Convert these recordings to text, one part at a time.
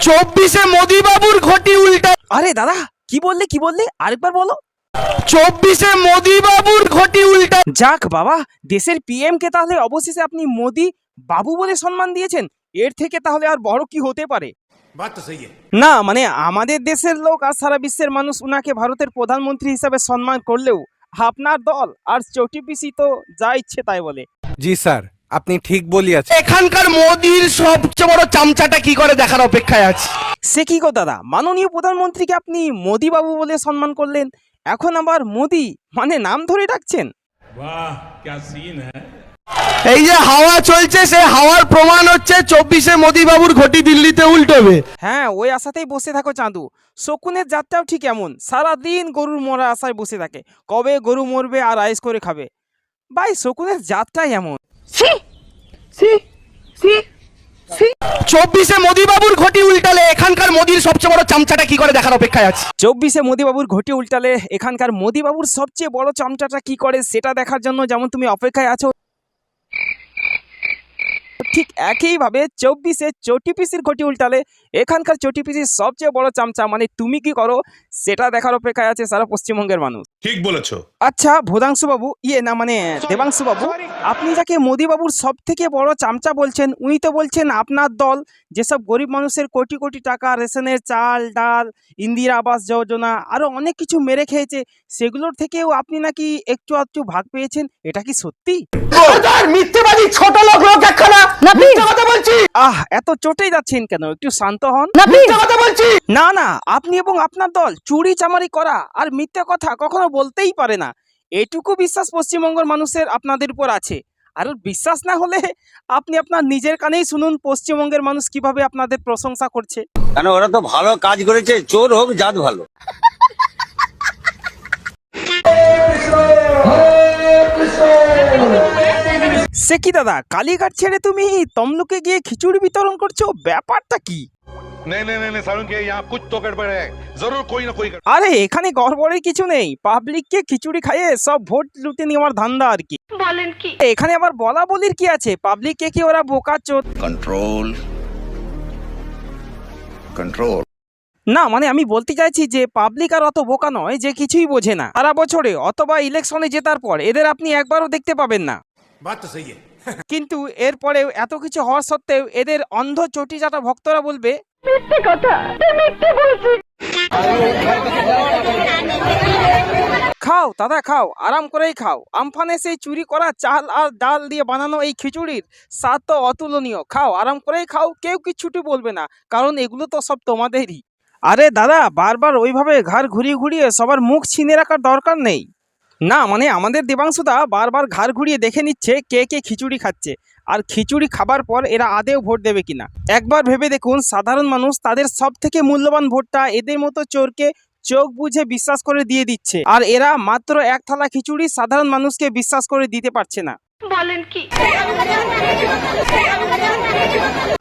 24-এ মোদি বাবুর ঘটি উল্টা। আরে দাদা কি বললে আরেকবার বলো। 24-এ মোদি বাবুর ঘটি উল্টা। যাক বাবা, দেশের পিএম কে তাহলে অবশেষে আপনি মোদি বাবু বলে সম্মান দিয়েছেন, এর থেকে তাহলে আর বড় কি হতে পারে। না মানে আমাদের দেশের লোক আর সারা বিশ্বের মানুষ উনাকে ভারতের প্রধানমন্ত্রী হিসাবে সম্মান করলেও আপনার দল আর চটি পিসি তো যা ইচ্ছে তাই বলে। জি স্যার, আপনি ঠিক বলিয়াছেন। এখানকার মোদির সবচেয়ে বড় চামচাটা কি করে দেখার অপেক্ষায় আছে। সে কি গো দাদা, মাননীয় প্রধানমন্ত্রীকে আপনি মোদি বাবু বলে সম্মান করলেন, এখন আবার মোদি মানে নাম ধরে ডাকছেন। वाह क्या सीन है। এই যে হাওয়া চলছে, সে হাওয়ার প্রমাণ হচ্ছে 24-এ মোদি বাবুর ঘটি দিল্লিতে উল্টোবে। হ্যাঁ ওই আশাতেই বসে থাকো চাঁদু। শকুনের জাতটাও ঠিক এমন, সারাদিন গরুর মরা আশায় বসে থাকে, কবে গরু মরবে আর আইস করে খাবে। ভাই শকুনের জাতটাই এমন। 24-এ মোদি বাবুর ঘটি উল্টালে এখানকার মোদির সবচেয়ে বড় চামচাটা কি করে দেখার অপেক্ষায় আছে। 24-এ মোদিবাবুর ঘটি উল্টালে এখানকার মোদিবাবুর সবচেয়ে বড় চামচাটা কি করে সেটা দেখার জন্য যেমন তুমি অপেক্ষায় আছো, ঠিক একইভাবে 24-এ চটি পিসির ঘটি উল্টালে এখানকার চটি পিসির সবচেয়ে বড় চামচা মানে তুমি কি করো সেটা দেখার অপেক্ষায় আছে সারা পশ্চিমবঙ্গের মানুষ। ঠিক বলেছো। আচ্ছা ভোদাংশু বাবু, না মানে দেবাংশু বাবু, আপনি যাকে মোদি বাবুর সব থেকে বড় চামচা বলছেন, উনি তো বলছেন আপনার দল যেসব গরিব মানুষের কোটি কোটি টাকা রেশনের চাল ডাল ইন্দিরা আবাস যোজনা আরো অনেক কিছু মেরে খেয়েছে, সেগুলোর থেকেও আপনি নাকি একটু আধটু ভাগ পেয়েছেন, এটা কি সত্যি? মিথ্যেবাদী ছোট লোক একখানা। মিথ্যে কথা বলছি। এত চটেই যাচ্ছেন কেন, একটু শান্ত হন। মিথ্যে কথা বলছি না না, আপনি এবং আপনার দল চুরি চামারি করা আর মিথ্যে কথা কখনো বলতেই পারে না, এটুকু বিশ্বাস পশ্চিমবঙ্গের মানুষের আপনাদের উপর আছে। আর বিশ্বাস না হলে আপনি আপনার নিজের কানেই শুনুন পশ্চিমবঙ্গের মানুষ কিভাবে আপনাদের প্রশংসা করছে। কেন ওরা তো ভালো কাজ করেছে, চোর হোক জাত ভালো। সে কি দাদা, কালীঘাট ছেড়ে তুমি তমলুকে গিয়ে খিচুড়ি বিতরণ করছো, ব্যাপারটা কি? नहीं नहीं नहीं सारुण के यहाँ कुछ तो गड़बड़ है, जरूर कोई ना कोई আরে এখানে গড়বড়ের কিছু নেই, পাবলিককে খিচুড়ি খাইয়ে সব ভোট লুটে নেওয়ার ধান্দা আর কি। বলেন কি? এখানে আবার বলা বলির কি আছে, পাবলিককে কি ওরা বোকা চোদ? Control control. না মানে আমি বলতে চাইছি যে পাবলিক আর অত বোকা নয় যে কিছুই বোঝে না। সারা বছরে অথবা ইলেকশনে জেতার পর এদের আপনি একবারও দেখতে পাবেন না। बात तो सही है। কিন্তু এরপরেও এত কিছু হওয়া সত্ত্বেও এদের অন্ধ চটিচাটা ভক্তরা বলবে খাও দাদা খাও, আরাম করেই খাও, আমফানে সেই চুরি করা চাল আর ডাল দিয়ে বানানো এই খিচুড়ির স্বাদ তো অতুলনীয়, খাও আরাম করেই খাও, কেউ কিচ্ছুটি বলবে না, কারণ এগুলো তো সব তোমাদেরই। আরে দাদা বারবার ওইভাবে ঘাড় ঘুরিয়ে ঘুরিয়ে সবার মুখ ছিনে রাখার দরকার নেই। না মানে আমাদের দেবাংশুদা বারবার ঘাড় ঘুরিয়ে দেখে নিচ্ছে কে কে খিচুড়ি খাচ্ছে, আর খিচুড়ি খাবার পর এরা আদেও ভোট দেবে কিনা। একবার ভেবে দেখুন, সাধারণ মানুষ তাদের সব থেকে মূল্যবান ভোটটা এদের মতো চোরকে চোখ বুঝে বিশ্বাস করে দিয়ে দিচ্ছে, আর এরা মাত্র এক থালা খিচুড়ি সাধারণ মানুষকে বিশ্বাস করে দিতে পারছে না। বলেন কি?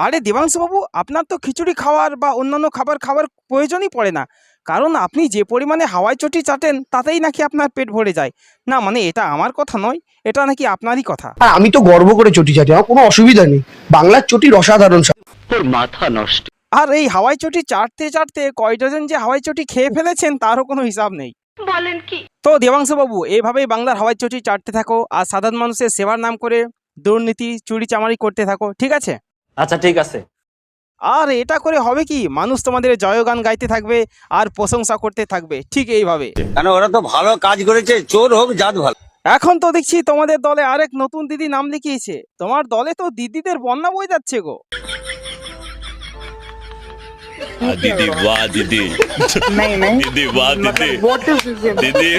আরে দেবাংশু বাবু, আপনার তো খিচুড়ি খাওয়ার বা অন্যান্য খাবার খাওয়ার প্রয়োজনই পড়ে না, কারণ আপনি যে পরিমাণে হাওয়াই চটি চাটেন তাতেই নাকি আপনার পেট ভরে যায়। না মানে এটা আমার কথা নয়, এটা নাকি আপনারই কথা। আর আমি তো গর্ব করে চটি চাটি, আমার কোনো অসুবিধা নেই, বাংলার চটির অসাধারণ। তোর মাথা নষ্ট। আর এই হাওয়াই চটি চাটতে চাটতে কয় ডজন যে হাওয়াই চটি খেয়ে ফেলেছেন তারও কোনো হিসাব নেই। বলেন কি? তো দেবাংশু বাবু এইভাবেই বাংলার হাওয়াই চটি চাটতে থাকো আর সাধারণ মানুষের সেবার নাম করে দুর্নীতি চুরি চামারি করতে থাকো, ঠিক আছে? আচ্ছা ঠিক আছে। আর এটা করে হবে কি, মানুষ তোমাদের জয়গান গাইতে থাকবে আর প্রশংসা করতে থাকবে ঠিক এইভাবে। কেন ওরা তো ভালো কাজ করেছে, চোর হোক জাত ভালো। এখন তো দেখছি তোমাদের দলে আরেক নতুন দিদি নাম লিখিয়েছে, তোমার দলে তো দিদিদের বন্যা বয়ে যাচ্ছে গো। दीदी वाह दीदी दीदी वाह दीदी दीदी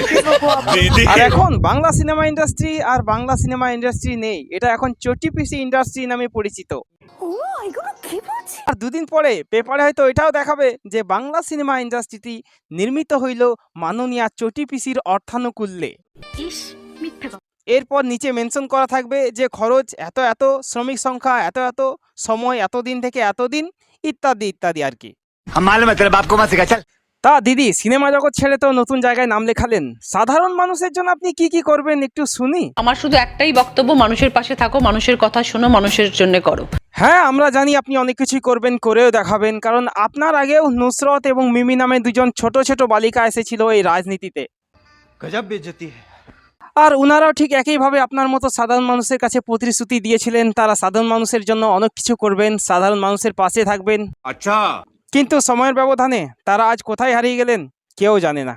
दीदी। আর এখন বাংলা সিনেমা ইন্ডাস্ট্রি আর বাংলা সিনেমা ইন্ডাস্ট্রি নেই, এটা এখন চটি পিসি ইন্ডাস্ট্রি নামে পরিচিত। আর দুদিন পরে পেপারে হয়তো এটাও দেখাবে যে বাংলা সিনেমা ইন্ডাস্ট্রিটি নির্মিত হইল মাননীয়া চটি পিসির অর্থানুকূল্যে। এরপর নিচে মেনশন করা থাকবে যে খরচ এত এত, শ্রমিক সংখ্যা এত এত, সময় এতদিন থেকে এতদিন, ইত্যাদি ইত্যাদি আর কি। তা দিদি সিনেমা জগৎ ছেড়ে তো নতুন জায়গায় নাম লেখালেন, সাধারণ মানুষের জন্য আপনি কি কি করবেন একটু শুনি। আমার শুধু একটাই বক্তব্য, মানুষের পাশে থাকো, মানুষের কথা শোনো, মানুষের জন্য করো। হ্যাঁ, আমরা জানি আপনি অনেক কিছুই করবেন, করেও দেখাবেন, কারণ আপনার আগেও নুসরত এবং মিমি নামে দুজন ছোট ছোট বালিকা এসেছিল এই রাজনীতিতে। গজব বেজতি আর উনারাও ঠিক একইভাবে আপনার মতো সাধারণ মানুষের কাছে প্রতিশ্রুতি দিয়েছিলেন তারা সাধারণ মানুষের জন্য অনেক কিছু করবেন, সাধারণ মানুষের পাশে থাকবেন। अच्छा কিন্তু সময়ের ব্যবধানে তারা আজ কোথায় হারিয়ে গেলেন কেউ জানে না।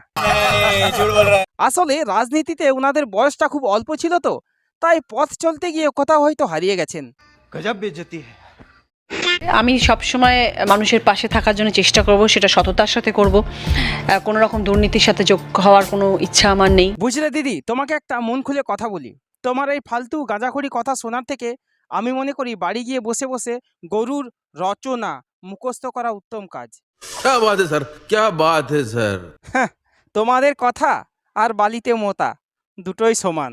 আসলে রাজনীতিতে উনাদের বয়সটা খুব অল্প ছিল, তো তাই পথ চলতে গিয়ে কোথাও হয়তো হারিয়ে গেছেন। গজব বেজতি আমি সবসময় মানুষের পাশে থাকার জন্য চেষ্টা করব, সেটা সততার সাথে করব। কোনো রকম দুর্নীতির সাথে যোগ হওয়ার কোনো ইচ্ছা আমার নেই। বুঝলে দিদি, তোমাকে একটা মন খুলে কথা বলি, তোমার এই ফালতু গাঁজাখড়ি কথা শোনার থেকে আমি মনে করি বাড়ি গিয়ে বসে বসে গরুর রচনা মুখস্থ করা উত্তম কাজ। क्या बात है सर, क्या बात है सर। তোমাদের কথা আর বালিতে মোতা দুটোই সমান।